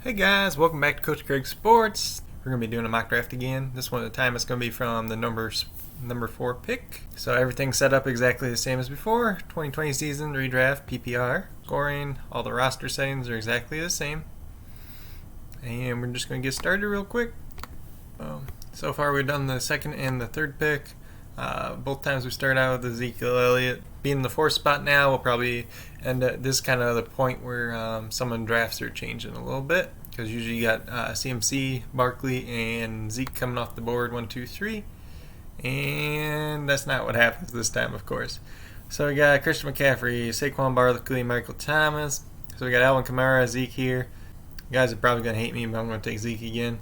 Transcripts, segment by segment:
Hey guys, welcome back to Coach Craig Sports. We're going to be doing a mock draft again. This one at a time is going to be from the number 4 pick. So everything's set up exactly the same as before. 2020 season, redraft, PPR, scoring, all the roster settings are exactly the same. And we're just going to get started real quick. So far we've done the second and the third pick. Both times we start out with Ezekiel Elliott. Being the fourth spot now, we'll probably end at this kind of the point where someone drafts are changing a little bit. Because usually you got CMC, Barkley, and Zeke coming off the board 1, 2, 3. And that's not what happens this time, of course. So we got Christian McCaffrey, Saquon Barkley, Michael Thomas. So we got Alvin Kamara, Zeke here. You guys are probably going to hate me, but I'm going to take Zeke again.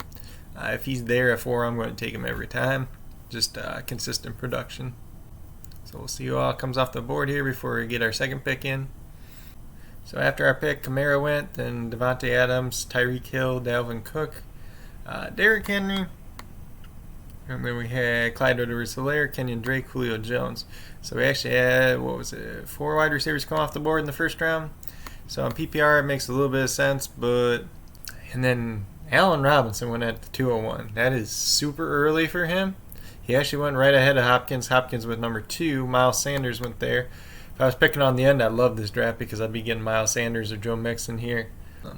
If he's there at 4, I'm going to take him every time. Just consistent production. So we'll see who all comes off the board here before we get our second pick in. So after our pick, Kamara went, then Devontae Adams, Tyreek Hill, Dalvin Cook, Derrick Henry, and then we had Clyde Edwards-Helaire, Kenyon Drake, Julio Jones. So we actually had, 4 wide receivers come off the board in the first round. So on PPR it makes a little bit of sense, and then Allen Robinson went at the 201. That is super early for him. He actually went right ahead of Hopkins. Hopkins with number 2. Miles Sanders went there. If I was picking on the end, I'd love this draft because I'd be getting Miles Sanders or Joe Mixon here.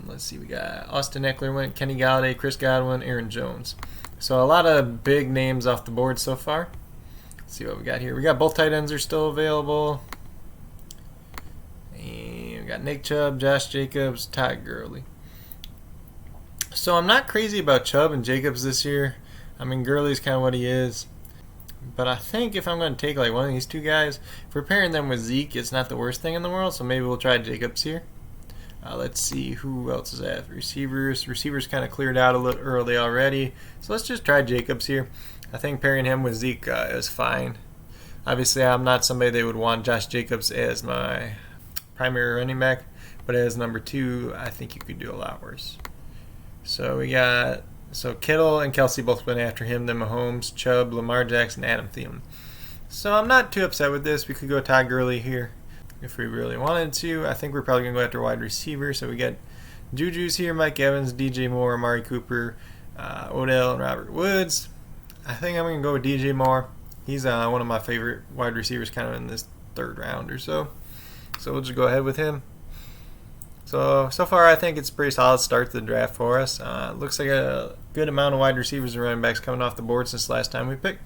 Let's see, we got Austin Eckler went, Kenny Galladay, Chris Godwin, Aaron Jones. So a lot of big names off the board so far. Let's see what we got here. We got both tight ends are still available. And we got Nick Chubb, Josh Jacobs, Todd Gurley. So I'm not crazy about Chubb and Jacobs this year. I mean, Gurley's kind of what he is. But I think if I'm going to take like one of these two guys, if we're pairing them with Zeke, it's not the worst thing in the world. So maybe we'll try Jacobs here. Let's see who else is at receivers. Receivers kind of cleared out a little early already. So let's just try Jacobs here. I think pairing him with Zeke is fine. Obviously, I'm not somebody they would want Josh Jacobs as my primary running back. But as number 2, I think you could do a lot worse. So we got Kittle and Kelsey both went after him, then Mahomes, Chubb, Lamar Jackson, Adam Thielen. So I'm not too upset with this. We could go Todd Gurley here if we really wanted to. I think we're probably going to go after wide receiver. So we got Juju's here, Mike Evans, DJ Moore, Amari Cooper, Odell, and Robert Woods. I think I'm going to go with DJ Moore. He's one of my favorite wide receivers kind of in this third round or so. So we'll just go ahead with him. So far I think it's a pretty solid start to the draft for us. Looks like a good amount of wide receivers and running backs coming off the board since the last time we picked.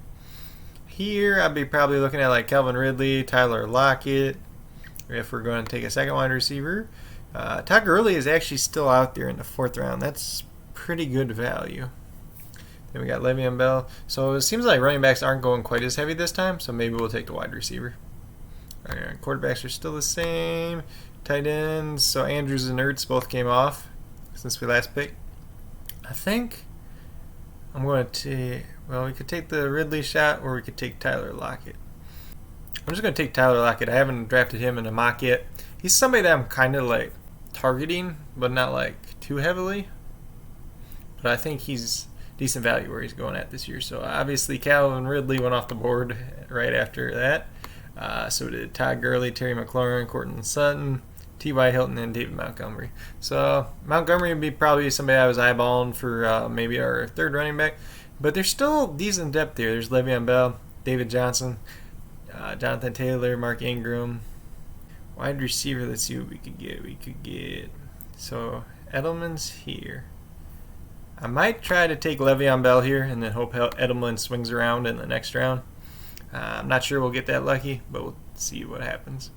Here I'd be probably looking at like Calvin Ridley, Tyler Lockett, if we're going to take a second wide receiver. Todd Gurley is actually still out there in the 4th round. That's pretty good value. Then we got Le'Veon Bell. So it seems like running backs aren't going quite as heavy this time, so maybe we'll take the wide receiver. Alright, quarterbacks are still the same. Tight ends, so Andrews and Ertz both came off since we last picked. I think I'm going to we could take the Ridley shot or we could take Tyler Lockett. I'm just going to take Tyler Lockett. I haven't drafted him in a mock yet. He's somebody that I'm kind of like targeting, but not like too heavily. But I think he's decent value where he's going at this year. So obviously Calvin Ridley went off the board right after that. So did Todd Gurley, Terry McLaurin, Courtland Sutton, T.Y. Hilton, and David Montgomery. So Montgomery would be probably somebody I was eyeballing for maybe our third running back. But there's still decent depth here. There's Le'Veon Bell, David Johnson, Jonathan Taylor, Mark Ingram. Wide receiver, let's see what we could get. So Edelman's here. I might try to take Le'Veon Bell here and then hope Edelman swings around in the next round. I'm not sure we'll get that lucky, but we'll see what happens.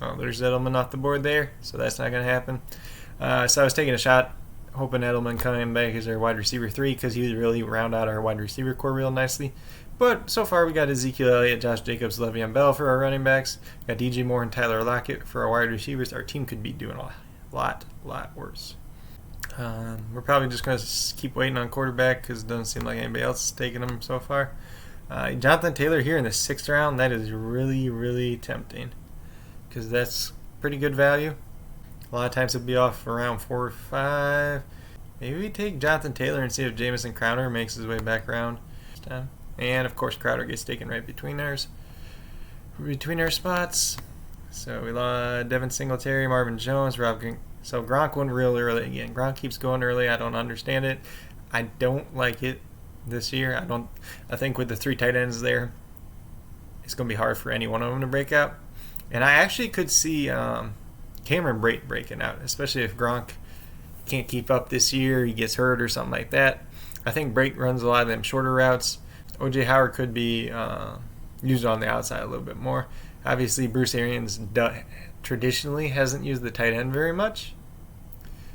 Oh, there's Edelman off the board there, so that's not going to happen. So I was taking a shot, hoping Edelman coming back as our wide receiver 3 because he would really round out our wide receiver core real nicely. But so far we got Ezekiel Elliott, Josh Jacobs, Le'Veon Bell for our running backs. We got DJ Moore and Tyler Lockett for our wide receivers. Our team could be doing a lot worse. We're probably just going to keep waiting on quarterback because it doesn't seem like anybody else is taking them so far. Jonathan Taylor here in the 6th round, that is really tempting because that's pretty good value. A lot of times it'd be off around 4 or 5. Maybe we take Jonathan Taylor and see if Jamison Crowder makes his way back around this time. And of course Crowder gets taken right between our spots. So we lost Devin Singletary, Marvin Jones, Rob So Gronk went real early again. Gronk keeps going early. I don't understand it. I don't like it this year. I think with the 3 tight ends there, it's going to be hard for any one of them to break out. And I actually could see Cameron Brate breaking out, especially if Gronk can't keep up this year, he gets hurt or something like that. I think Brate runs a lot of them shorter routes. O.J. Howard could be used on the outside a little bit more. Obviously, Bruce Arians traditionally hasn't used the tight end very much,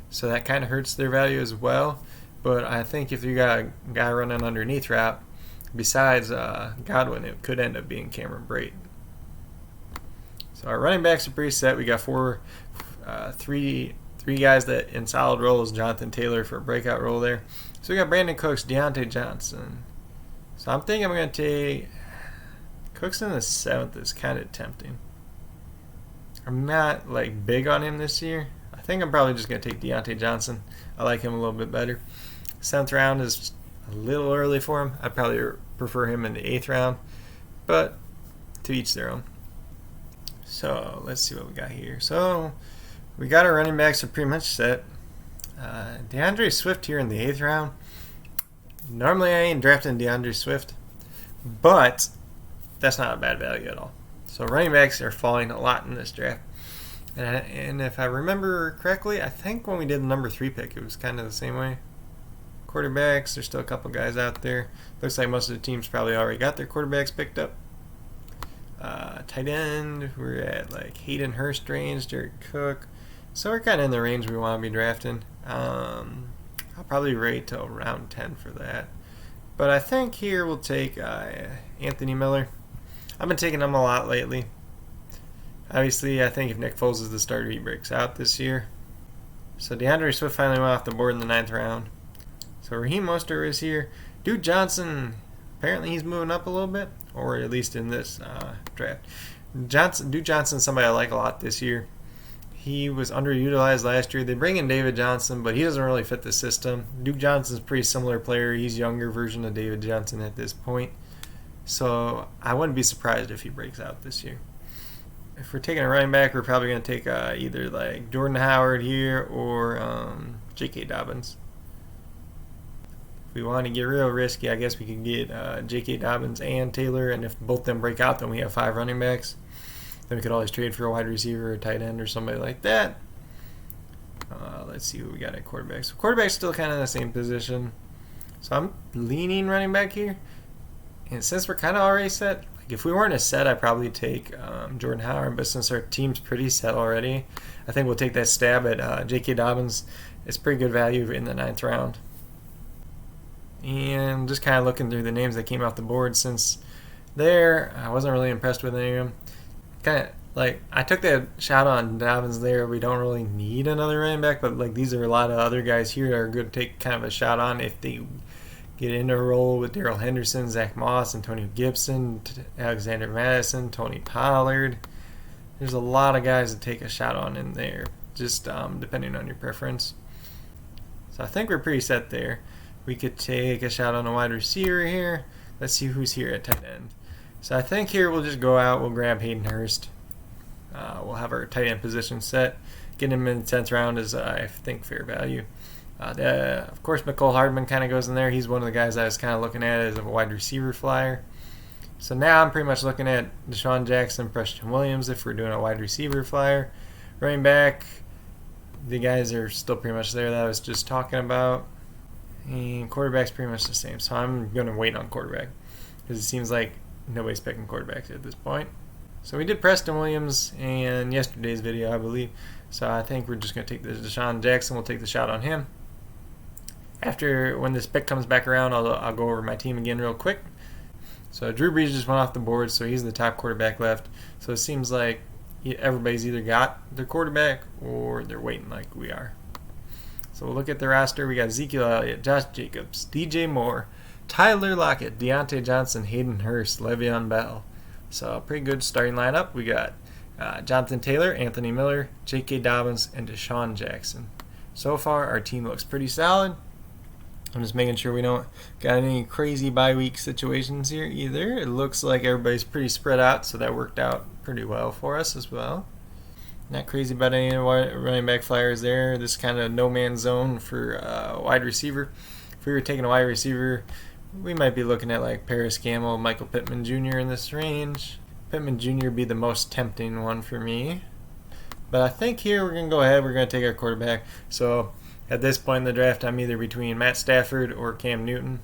so that kind of hurts their value as well. But I think if you got a guy running underneath route, besides Godwin, it could end up being Cameron Brate. So our running backs are pretty set. We got three guys that in solid roles. Jonathan Taylor for a breakout role there. So we got Brandon Cooks, Deontay Johnson. So I'm thinking I'm going to take Cooks in the 7th. Is kind of tempting. I'm not like big on him this year. I think I'm probably just going to take Deontay Johnson. I like him a little bit better. 7th round is a little early for him. I'd probably prefer him in the 8th round, but to each their own. So let's see what we got here. So we got our running backs are pretty much set. DeAndre Swift here in the 8th round. Normally I ain't drafting DeAndre Swift, but that's not a bad value at all. So running backs are falling a lot in this draft. And if I remember correctly, I think when we did the number 3 pick, it was kind of the same way. Quarterbacks, there's still a couple guys out there. Looks like most of the teams probably already got their quarterbacks picked up. Tight end, we're at like Hayden Hurst range, Jared Cook. So we're kind of in the range we want to be drafting. I'll probably wait till round 10 for that. But I think here we'll take Anthony Miller. I've been taking him a lot lately. Obviously, I think if Nick Foles is the starter, he breaks out this year. So DeAndre Swift finally went off the board in the 9th round. So Raheem Mostert is here. Duke Johnson, apparently he's moving up a little bit, or at least in this draft. Duke Johnson's somebody I like a lot this year. He was underutilized last year. They bring in David Johnson, but he doesn't really fit the system. Duke Johnson's a pretty similar player. He's a younger version of David Johnson at this point. So I wouldn't be surprised if he breaks out this year. If we're taking a running back, we're probably going to take either like Jordan Howard here or J.K. Dobbins. If we want to get real risky, I guess we could get J.K. Dobbins and Taylor, and if both of them break out, then we have 5 running backs. Then we could always trade for a wide receiver or a tight end or somebody like that. Let's see who we got at quarterback. So quarterback's still kind of in the same position. So I'm leaning running back here. And since we're kind of already set, like if we weren't as set, I'd probably take Jordan Howard. But since our team's pretty set already, I think we'll take that stab at J.K. Dobbins. It's pretty good value in the 9th round. And just kind of looking through the names that came off the board since there, I wasn't really impressed with any of them. Kind of like I took that shot on Dobbins there. We don't really need another running back, but like these are a lot of other guys here that are good to take kind of a shot on if they get into a role with Darrell Henderson, Zach Moss, Antonio Gibson, Alexander Madison, Tony Pollard. There's a lot of guys to take a shot on in there, just depending on your preference. So I think we're pretty set there. We could take a shot on a wide receiver here. Let's see who's here at tight end. So I think here we'll just go out. We'll grab Hayden Hurst. We'll have our tight end position set. Getting him in the 10th round is, I think, fair value. Of course, Mecole Hardman kind of goes in there. He's one of the guys I was kind of looking at as a wide receiver flyer. So now I'm pretty much looking at Deshaun Jackson, Preston Williams if we're doing a wide receiver flyer. Running back, the guys are still pretty much there that I was just talking about. And quarterback's pretty much the same. So I'm going to wait on quarterback because it seems like nobody's picking quarterbacks at this point. So we did Preston Williams in yesterday's video, I believe. So I think we're just going to take the Deshaun Jackson. We'll take the shot on him. After, when this pick comes back around, I'll go over my team again real quick. So Drew Brees just went off the board, so he's the top quarterback left. So it seems like everybody's either got their quarterback or they're waiting like we are. So we'll look at the roster. We got Ezekiel Elliott, Josh Jacobs, DJ Moore, Tyler Lockett, Deontay Johnson, Hayden Hurst, Le'Veon Bell. So a pretty good starting lineup. We got Jonathan Taylor, Anthony Miller, J.K. Dobbins, and Deshaun Jackson. So far, our team looks pretty solid. I'm just making sure we don't got any crazy bye week situations here either. It looks like everybody's pretty spread out, so that worked out pretty well for us as well. Not crazy about any running back flyers there. This kind of no man's zone for wide receiver. If we were taking a wide receiver, we might be looking at like Paris Campbell, Michael Pittman Jr. in this range. Pittman Jr. would be the most tempting one for me. But I think here we're going to go ahead. We're going to take our quarterback. So at this point in the draft, I'm either between Matt Stafford or Cam Newton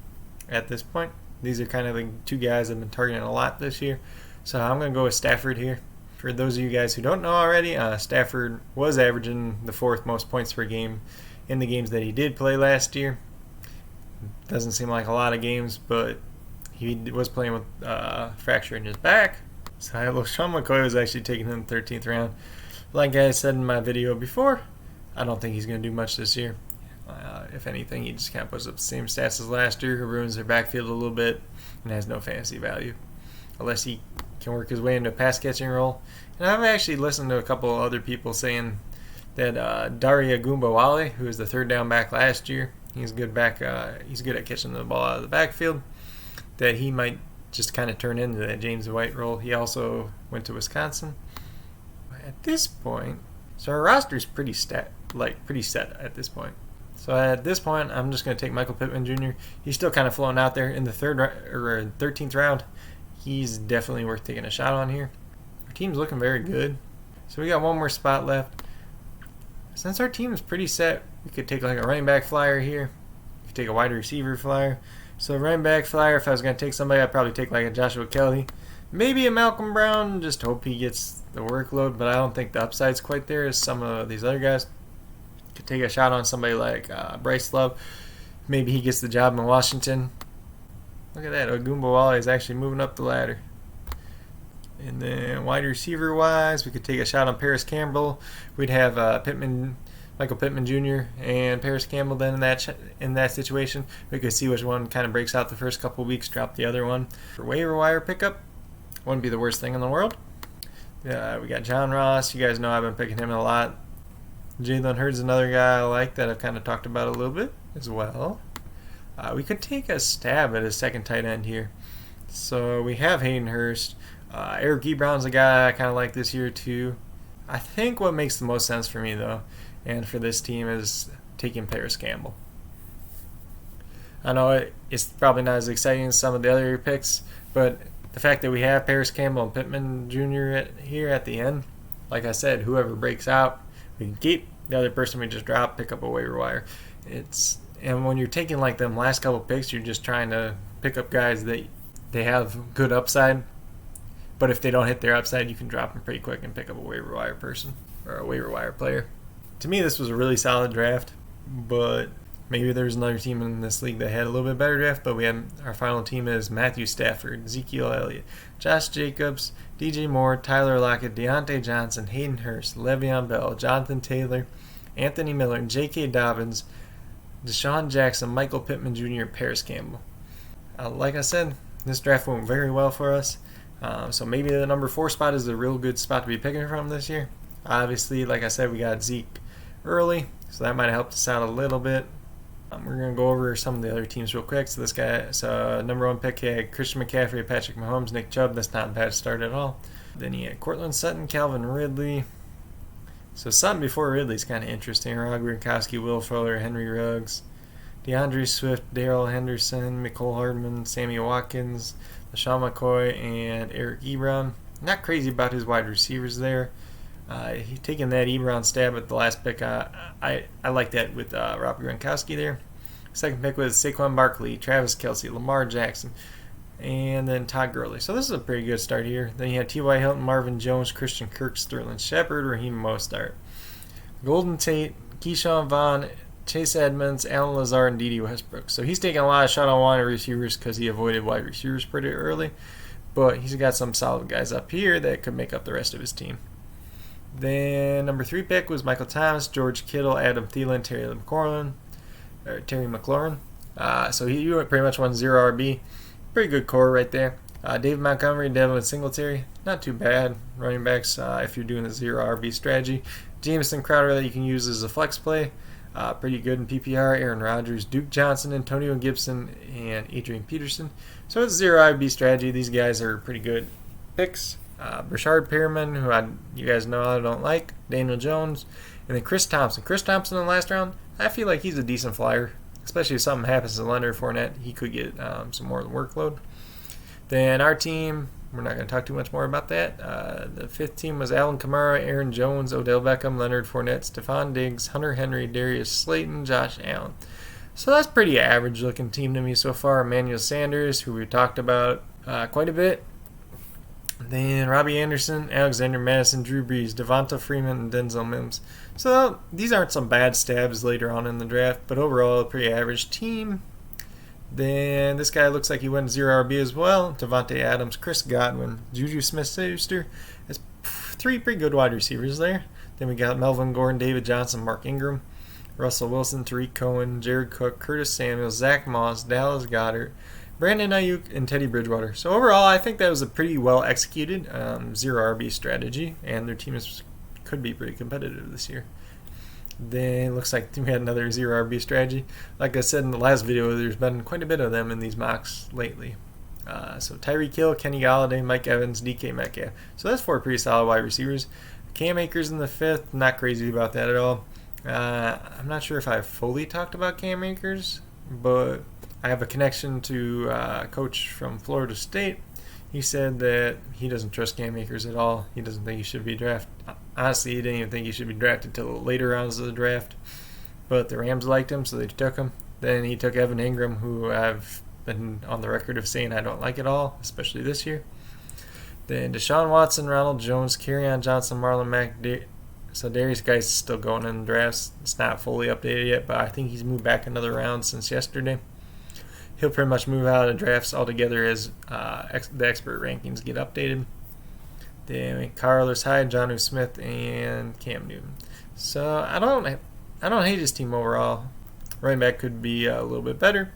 at this point. These are kind of the two guys I've been targeting a lot this year. So I'm going to go with Stafford here. For those of you guys who don't know already, Stafford was averaging the 4th most points per game in the games that he did play last year. Doesn't seem like a lot of games, but he was playing with fracture in his back. So LeSean McCoy was actually taking him in the 13th round. Like I said in my video before, I don't think he's going to do much this year. If anything, he just kind of puts up the same stats as last year, who ruins their backfield a little bit and has no fantasy value. Unless he can work his way into a pass catching role. And I've actually listened to a couple of other people saying that Daria Gumbawale, who was the 3rd down back last year, he's good at catching the ball out of the backfield, that he might just kind of turn into that James White role. He also went to Wisconsin. At this point, so our roster is pretty set at this point. So at this point, I'm just going to take Michael Pittman Jr. He's still kind of floating out there in the 13th round. He's definitely worth taking a shot on here. Our team's looking very good. So we got one more spot left. Since our team is pretty set, we could take like a running back flyer here. We could take a wide receiver flyer. So running back flyer, if I was going to take somebody, I'd probably take like a Joshua Kelly. Maybe a Malcolm Brown, just hope he gets the workload, but I don't think the upside's quite there as some of these other guys. Could take a shot on somebody like Bryce Love. Maybe he gets the job in Washington. Look at that, Ogunbowale is actually moving up the ladder. And then wide receiver wise, we could take a shot on Paris Campbell. We'd have Michael Pittman Jr. and Paris Campbell then in that situation. We could see which one kind of breaks out the first couple of weeks, drop the other one. For waiver wire pickup, wouldn't be the worst thing in the world. We got John Ross. You guys know I've been picking him a lot. Jalen Hurd's another guy I like that I've kind of talked about a little bit as well. We could take a stab at a second tight end here. So we have Hayden Hurst. Eric Ebron's a guy I kind of like this year too. I think what makes the most sense for me though, and for this team, is taking Paris Campbell. I know it's probably not as exciting as some of the other picks, but the fact that we have Paris Campbell and Pittman Jr. here at the end, like I said, whoever breaks out, we can keep. The other person we just drop, pick up a waiver wire. And when you're taking like them last couple picks, you're just trying to pick up guys that they have good upside. But if they don't hit their upside, you can drop them pretty quick and pick up a waiver wire person or a waiver wire player. To me, this was a really solid draft, but maybe there's another team in this league that had a little bit better draft. But we had our final team is Matthew Stafford, Ezekiel Elliott, Josh Jacobs, DJ Moore, Tyler Lockett, Deontay Johnson, Hayden Hurst, Le'Veon Bell, Jonathan Taylor, Anthony Miller, J.K. Dobbins, Deshaun Jackson, Michael Pittman Jr., and Paris Campbell. Like I said, this draft went very well for us. So maybe the number 4 spot is a real good spot to be picking from this year. Obviously, like I said, we got Zeke early, so that might have helped us out a little bit. We're going to go over some of the other teams real quick. So this guy, number 1 pick, he had Christian McCaffrey, Patrick Mahomes, Nick Chubb. That's not a bad start at all. Then he had Cortland Sutton, Calvin Ridley. So Sutton before Ridley's kind of interesting. Rob Gronkowski, Will Fuller, Henry Ruggs, DeAndre Swift, Darrell Henderson, Mecole Hardman, Sammy Watkins, LeSean McCoy, and Eric Ebron. Not crazy about his wide receivers there. He taking that Ebron stab at the last pick. I like that with Rob Gronkowski there. Second pick was Saquon Barkley, Travis Kelce, Lamar Jackson, and then Todd Gurley. So this is a pretty good start here. Then you had T.Y. Hilton, Marvin Jones, Christian Kirk, Sterling Shepard, Raheem Mostert, Golden Tate, Keyshawn Vaughn, Chase Edmonds, Alan Lazard, and Dede Westbrook. So he's taking a lot of shot on wide receivers because he avoided wide receivers pretty early. But he's got some solid guys up here that could make up the rest of his team. Then number 3 pick was Michael Thomas, George Kittle, Adam Thielen, Terry McLaurin. So he pretty much won 0 RB. Pretty good core right there. David Montgomery, Devin Singletary. Not too bad running backs if you're doing the 0 RB strategy. Jameson Crowder that you can use as a flex play. Pretty good in PPR. Aaron Rodgers, Duke Johnson, Antonio Gibson, and Adrian Peterson. So it's 0 RB strategy. These guys are pretty good picks. Brashard Perriman, who you guys know I don't like, Daniel Jones, and then Chris Thompson. Chris Thompson in the last round, I feel like he's a decent flyer, especially if something happens to Leonard Fournette. He could get some more workload. Then our team, we're not going to talk too much more about that. The fifth team was Alvin Kamara, Aaron Jones, Odell Beckham, Leonard Fournette, Stephon Diggs, Hunter Henry, Darius Slayton, Josh Allen. So that's pretty average looking team to me so far. Emmanuel Sanders, who we talked about quite a bit. Then Robbie Anderson, Alexander Madison, Drew Brees, Devonta Freeman, and Denzel Mims. So these aren't some bad stabs later on in the draft, but overall a pretty average team. Then this guy looks like he went 0 RB as well. Devontae Adams, Chris Godwin, Juju Smith-Schuster. That's 3 pretty good wide receivers there. Then we got Melvin Gordon, David Johnson, Mark Ingram, Russell Wilson, Tariq Cohen, Jared Cook, Curtis Samuel, Zach Moss, Dallas Goedert, Brandon Ayuk, and Teddy Bridgewater. So overall, I think that was a pretty well executed 0 RB strategy, and their team could be pretty competitive this year. Then it looks like we had another 0 RB strategy. Like I said in the last video, there's been quite a bit of them in these mocks lately. So Tyreek Hill, Kenny Galladay, Mike Evans, DK Metcalf. So that's 4 pretty solid wide receivers. Cam Akers in the 5th, not crazy about that at all. I'm not sure if I've fully talked about Cam Akers, but I have a connection to a coach from Florida State. He said that he doesn't trust Cam Akers at all. He doesn't think he should be drafted. Honestly, he didn't even think he should be drafted till the later rounds of the draft. But the Rams liked him, so they took him. Then he took Evan Ingram, who I've been on the record of saying I don't like at all, especially this year. Then Deshaun Watson, Ronald Jones, Kerryon Johnson, Marlon Mack. So Darius Geis is still going in the drafts. It's not fully updated yet, but I think he's moved back another round since yesterday. He'll pretty much move out of drafts altogether as the expert rankings get updated. Then Carlos Hyde, Jonnu Smith, and Cam Newton. So I don't hate his team overall. Running back could be a little bit better.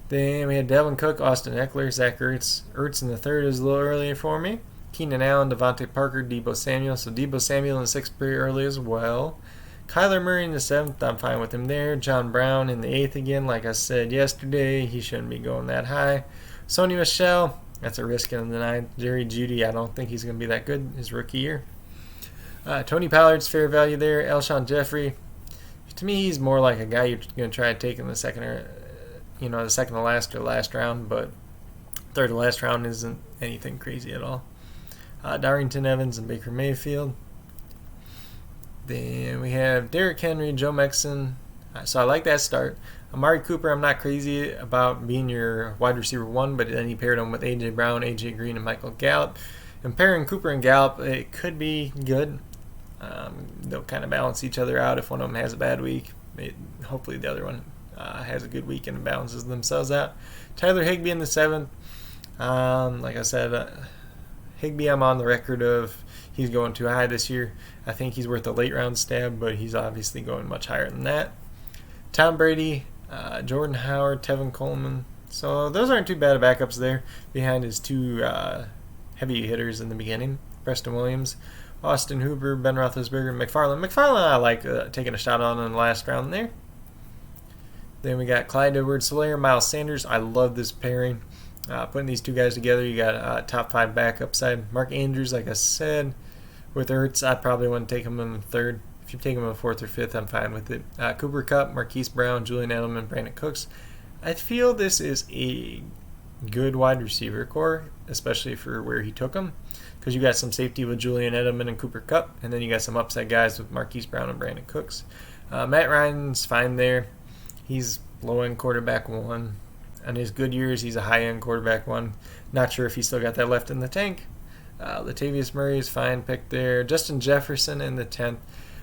Then we had Devin Cook, Austin Eckler, Zach Ertz. Ertz in the 3rd is a little earlier for me. Keenan Allen, Devontae Parker, Deebo Samuel. So Deebo Samuel in the 6th pretty early as well. Kyler Murray in the 7th, I'm fine with him there. John Brown in the 8th again. Like I said yesterday, he shouldn't be going that high. Sony Michel, that's a risk in the 9th. Jerry Jeudy, I don't think he's going to be that good his rookie year. Tony Pollard's fair value there. Alshon Jeffrey, to me, he's more like a guy you're going to try to take in the second to last or last round, but 3rd to last round isn't anything crazy at all. Darrington Evans and Baker Mayfield. Then we have Derrick Henry, Joe Mixon. So I like that start. Amari Cooper, I'm not crazy about being your wide receiver 1, but then he paired him with A.J. Brown, A.J. Green, and Michael Gallup. And pairing Cooper and Gallup, it could be good. They'll kind of balance each other out. If one of them has a bad week, hopefully the other one has a good week and balances themselves out. Tyler Higbee in the 7th. Like I said, Higbee, I'm on the record of he's going too high this year. I think he's worth a late round stab, but he's obviously going much higher than that. Tom Brady, Jordan Howard, Tevin Coleman. So those aren't too bad of backups there behind his 2 heavy hitters in the beginning. Preston Williams, Austin Hooper, Ben Roethlisberger, McFarland. McFarland I like taking a shot on in the last round there. Then we got Clyde Edwards-Helaire, Miles Sanders. I love this pairing. Putting these 2 guys together, you got top 5 back upside. Mark Andrews, like I said. With Ertz, I probably wouldn't take him in the 3rd. If you take him in the 4th or 5th, I'm fine with it. Cooper Kupp, Marquise Brown, Julian Edelman, Brandon Cooks. I feel this is a good wide receiver core, especially for where he took him, because you got some safety with Julian Edelman and Cooper Kupp, and then you got some upside guys with Marquise Brown and Brandon Cooks. Matt Ryan's fine there. He's low-end quarterback 1. On his good years, he's a high-end quarterback 1. Not sure if he's still got that left in the tank. Latavius Murray is fine pick there. Justin Jefferson in the 10th.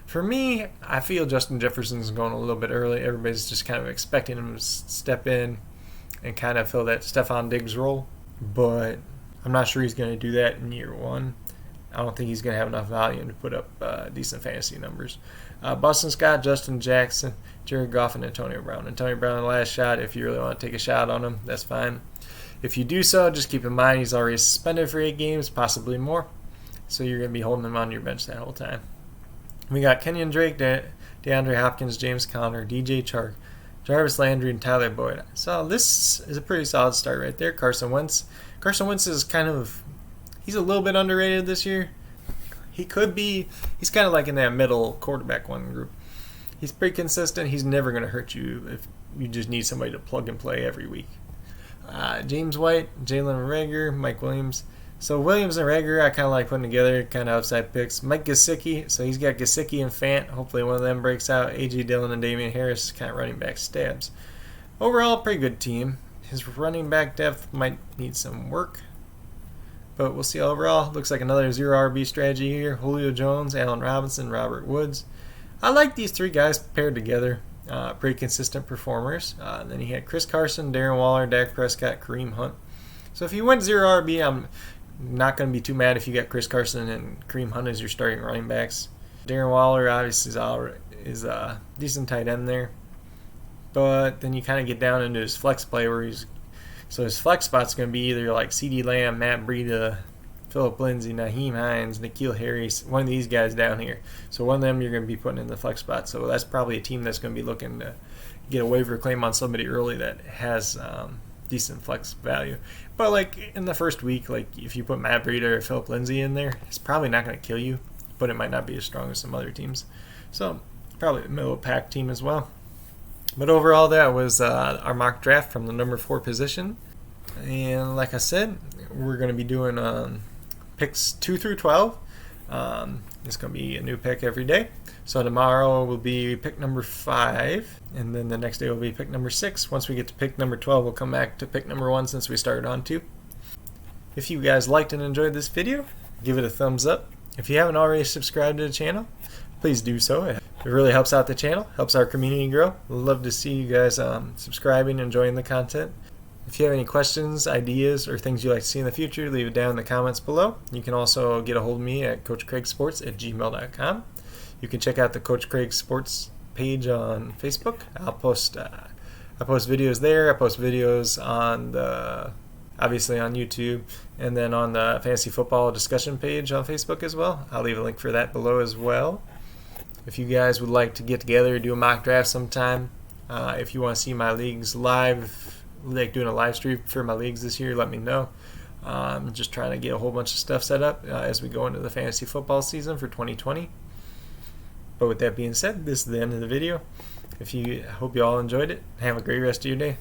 For me, I feel Justin Jefferson's going a little bit early. Everybody's just kind of expecting him to step in and kind of fill that Stephon Diggs role. But I'm not sure he's going to do that in year 1. I don't think he's going to have enough volume to put up decent fantasy numbers. Boston Scott, Justin Jackson, Jared Goff, and Antonio Brown. Antonio Brown in the last shot. If you really want to take a shot on him, that's fine. If you do so, just keep in mind he's already suspended for 8 games, possibly more. So you're going to be holding him on your bench that whole time. We got Kenyon Drake, DeAndre Hopkins, James Conner, DJ Chark, Jarvis Landry, and Tyler Boyd. So this is a pretty solid start right there. Carson Wentz. Carson Wentz is kind of He's a little bit underrated this year. He could be. He's kind of like in that middle quarterback one group. He's pretty consistent. He's never going to hurt you if you just need somebody to plug and play every week. James White, Jalen Reagor, Mike Williams. So Williams and Reagor I kind of like putting together, kind of outside picks. Mike Gesicki, so he's got Gesicki and Fant. Hopefully one of them breaks out. A.J. Dillon and Damian Harris, kind of running back stabs. Overall, pretty good team. His running back depth might need some work, but we'll see. Overall, looks like another 0 RB strategy here. Julio Jones, Allen Robinson, Robert Woods. I like these three guys paired together. Pretty consistent performers. Then he had Chris Carson, Darren Waller, Dak Prescott, Kareem Hunt. So if you went 0 RB, I'm not going to be too mad if you got Chris Carson and Kareem Hunt as your starting running backs. Darren Waller obviously is a decent tight end there. But then you kind of get down into his flex play where his flex spot's going to be either like CeeDee Lamb, Matt Breida, Phillip Lindsay, Nyheim Hines, N'Keal Harris, one of these guys down here. So one of them you're going to be putting in the flex spot. So that's probably a team that's going to be looking to get a waiver claim on somebody early that has decent flex value. But like in the first week, like if you put Matt Breida or Phillip Lindsay in there, it's probably not going to kill you, but it might not be as strong as some other teams. So probably a middle of pack team as well. But overall, that was our mock draft from the number 4 position. And like I said, we're going to be doing picks 2 through 12. It's going to be a new pick every day. So tomorrow will be pick number 5, and then the next day will be pick number 6. Once we get to pick number 12, we'll come back to pick number 1 since we started on 2. If you guys liked and enjoyed this video, give it a thumbs up. If you haven't already subscribed to the channel, please do so. It really helps out the channel, helps our community grow. We'd love to see you guys subscribing and enjoying the content. If you have any questions, ideas, or things you'd like to see in the future, leave it down in the comments below. You can also get a hold of me at CoachCraigSports@gmail.com. You can check out the Coach Craig Sports page on Facebook. I post videos there. I post videos on obviously on YouTube, and then on the Fantasy Football discussion page on Facebook as well. I'll leave a link for that below as well. If you guys would like to get together and do a mock draft sometime, if you want to see my leagues live, like doing a live stream for my leagues this year, let me know. I'm just trying to get a whole bunch of stuff set up as we go into the fantasy football season for 2020. But with that being said, this is the end of the video. I hope you all enjoyed it. Have a great rest of your day.